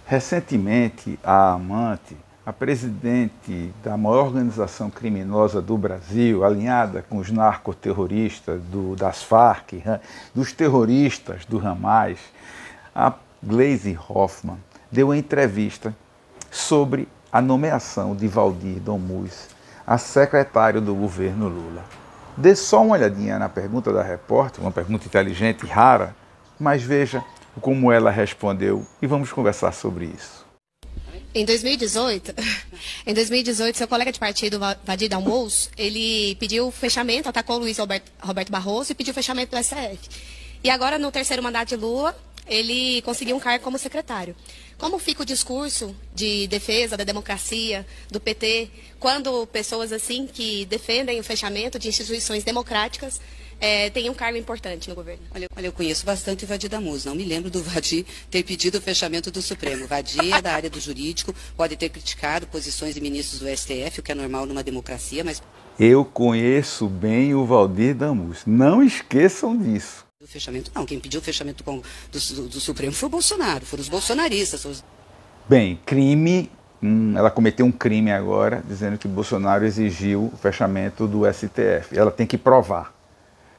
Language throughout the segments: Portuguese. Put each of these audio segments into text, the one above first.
Recentemente, a Amante, a presidente da maior organização criminosa do Brasil, alinhada com os narcoterroristas das Farc, dos terroristas do Hamas, a Gleisi Hoffmann, deu uma entrevista sobre a nomeação de Waldir Dommus a secretário do governo Lula. Dê só uma olhadinha na pergunta da repórter, uma pergunta inteligente e rara, mas veja como ela respondeu e vamos conversar sobre isso. Em 2018, seu colega de partido, Waldir Dommus, ele pediu fechamento, atacou o Luiz Roberto Barroso e pediu fechamento do STF. E agora, no terceiro mandato de Lula, ele conseguiu um cargo como secretário. Como fica o discurso de defesa da democracia, do PT, quando pessoas assim que defendem o fechamento de instituições democráticas têm um cargo importante no governo? Olha, eu conheço bastante o Waldir Dommus. Não me lembro do Waldir ter pedido o fechamento do Supremo. O Waldir é da área do jurídico, pode ter criticado posições de ministros do STF, o que é normal numa democracia, mas... Eu conheço bem o Waldir Dommus. Não esqueçam disso. O fechamento não, quem pediu o fechamento do Supremo foi o Bolsonaro, foram os bolsonaristas. Bem, crime, ela cometeu um crime agora, dizendo que o Bolsonaro exigiu o fechamento do STF. Ela tem que provar,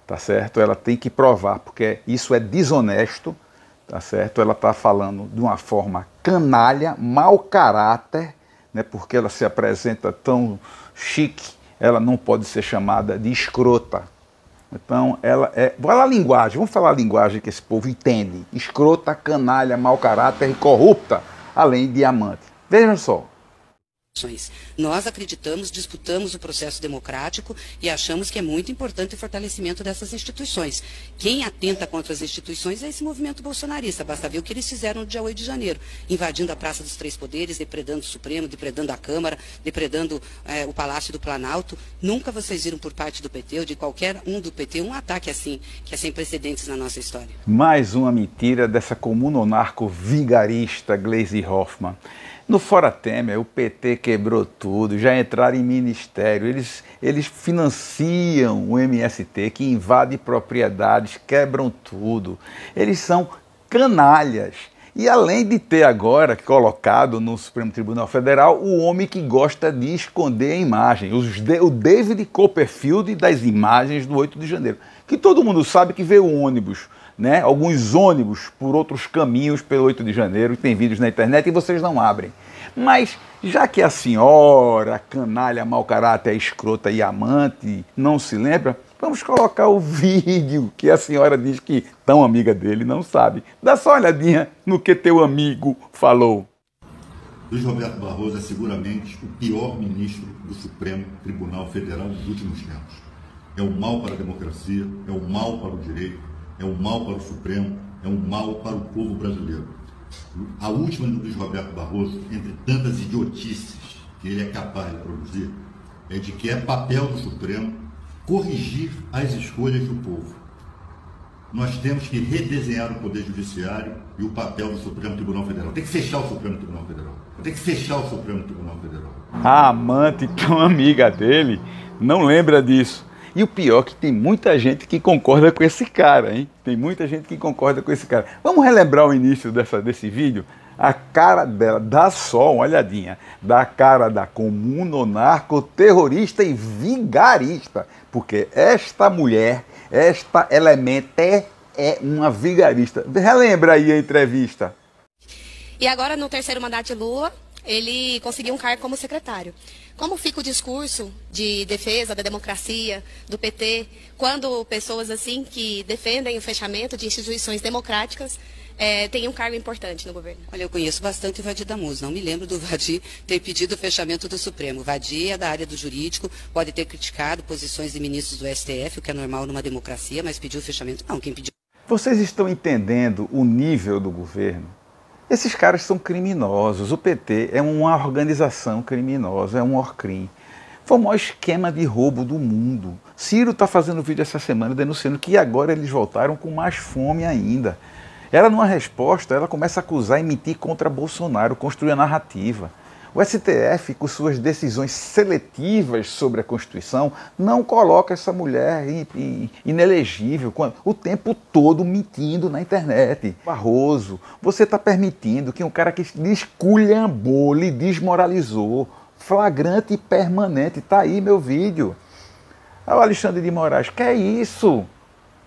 tá certo? Ela tem que provar, porque isso é desonesto, tá certo? Ela está falando de uma forma canalha, mau caráter, né? Porque ela se apresenta tão chique, ela não pode ser chamada de escrota. Então, ela é... Olha a linguagem, vamos falar a linguagem que esse povo entende. Escrota, canalha, mau caráter e corrupta, além de amante. Vejam só. Nós acreditamos, disputamos o processo democrático e achamos que é muito importante o fortalecimento dessas instituições. Quem atenta contra as instituições é esse movimento bolsonarista. Basta ver o que eles fizeram no dia 8 de janeiro, invadindo a Praça dos Três Poderes, depredando o Supremo, depredando a Câmara, depredando o Palácio do Planalto. Nunca vocês viram por parte do PT ou de qualquer um do PT um ataque assim, que é sem precedentes na nossa história. Mais uma mentira dessa comunonarco vigarista Gleisi Hoffmann. No Fora Temer, o PT quebrou tudo, já entraram em ministério, eles financiam o MST, que invade propriedades, quebram tudo. Eles são canalhas. E além de ter agora colocado no Supremo Tribunal Federal o homem que gosta de esconder a imagem, o David Copperfield das imagens do 8 de janeiro, que todo mundo sabe que veio o ônibus, né? Alguns ônibus por outros caminhos pelo 8 de janeiro, tem vídeos na internet e vocês não abrem. Mas já que a senhora, canalha, mau caráter, escrota e amante, não se lembra, vamos colocar o vídeo que a senhora diz que tão amiga dele não sabe. Dá só uma olhadinha no que teu amigo falou. Luiz Roberto Barroso é seguramente o pior ministro do Supremo Tribunal Federal dos últimos tempos. É o mal para a democracia, é o mal para o direito, é o mal para o Supremo, é o mal para o povo brasileiro. A última do Luiz Roberto Barroso, entre tantas idiotices que ele é capaz de produzir, é de que é papel do Supremo corrigir as escolhas do povo. Nós temos que redesenhar o Poder Judiciário e o papel do Supremo Tribunal Federal. Tem que fechar o Supremo Tribunal Federal. Tem que fechar o Supremo Tribunal Federal. A amante, tão amiga dele, não lembra disso. E o pior é que tem muita gente que concorda com esse cara, hein? Tem muita gente que concorda com esse cara. Vamos relembrar o início desse vídeo? A cara dela, dá só uma olhadinha, da cara da comunonarco, terrorista e vigarista. Porque esta mulher, esta elemento é uma vigarista. Relembra aí a entrevista. E agora, no terceiro mandato de Lula, ele conseguiu um cargo como secretário. Como fica o discurso de defesa da democracia, do PT, quando pessoas assim que defendem o fechamento de instituições democráticas têm um cargo importante no governo? Olha, eu conheço bastante o Waldir Dommus. Não me lembro do Waldir ter pedido o fechamento do Supremo. O Waldir é da área do jurídico, pode ter criticado posições de ministros do STF, o que é normal numa democracia, mas pediu o fechamento não. Quem pediu... Vocês estão entendendo o nível do governo? Esses caras são criminosos. O PT é uma organização criminosa, é um ORCRIM. Foi o maior esquema de roubo do mundo. Ciro está fazendo vídeo essa semana denunciando que agora eles voltaram com mais fome ainda. Ela, numa resposta, ela começa a acusar e mentir contra Bolsonaro, construir a narrativa. O STF, com suas decisões seletivas sobre a Constituição, não coloca essa mulher inelegível, o tempo todo mentindo na internet. Barroso, você está permitindo que um cara que lhe esculhambou, lhe desmoralizou, flagrante e permanente, está aí meu vídeo. O Alexandre de Moraes, que é isso?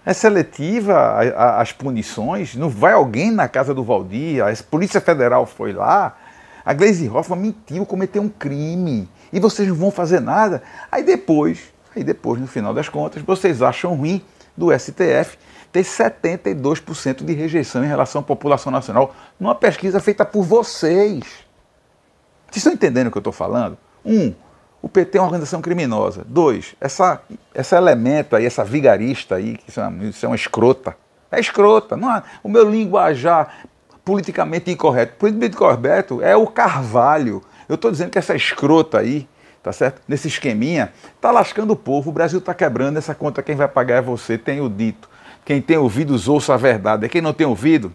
É seletiva as punições? Não vai alguém na casa do Valdir? A Polícia Federal foi lá? A Gleisi Hoffmann mentiu, cometeu um crime. E vocês não vão fazer nada? Aí depois, no final das contas, vocês acham ruim do STF ter 72% de rejeição em relação à população nacional numa pesquisa feita por vocês. Vocês estão entendendo o que eu estou falando? O PT é uma organização criminosa. 2, essa elemento aí, essa vigarista aí, que isso é uma escrota. É escrota. Não, o meu linguajar politicamente incorreto. Politicamente incorreto é o Carvalho. Eu estou dizendo que essa escrota aí, tá certo? Nesse esqueminha, tá lascando o povo. O Brasil está quebrando, essa conta quem vai pagar é você. Tenho dito. Quem tem ouvidos, ouça a verdade. Quem não tem ouvido,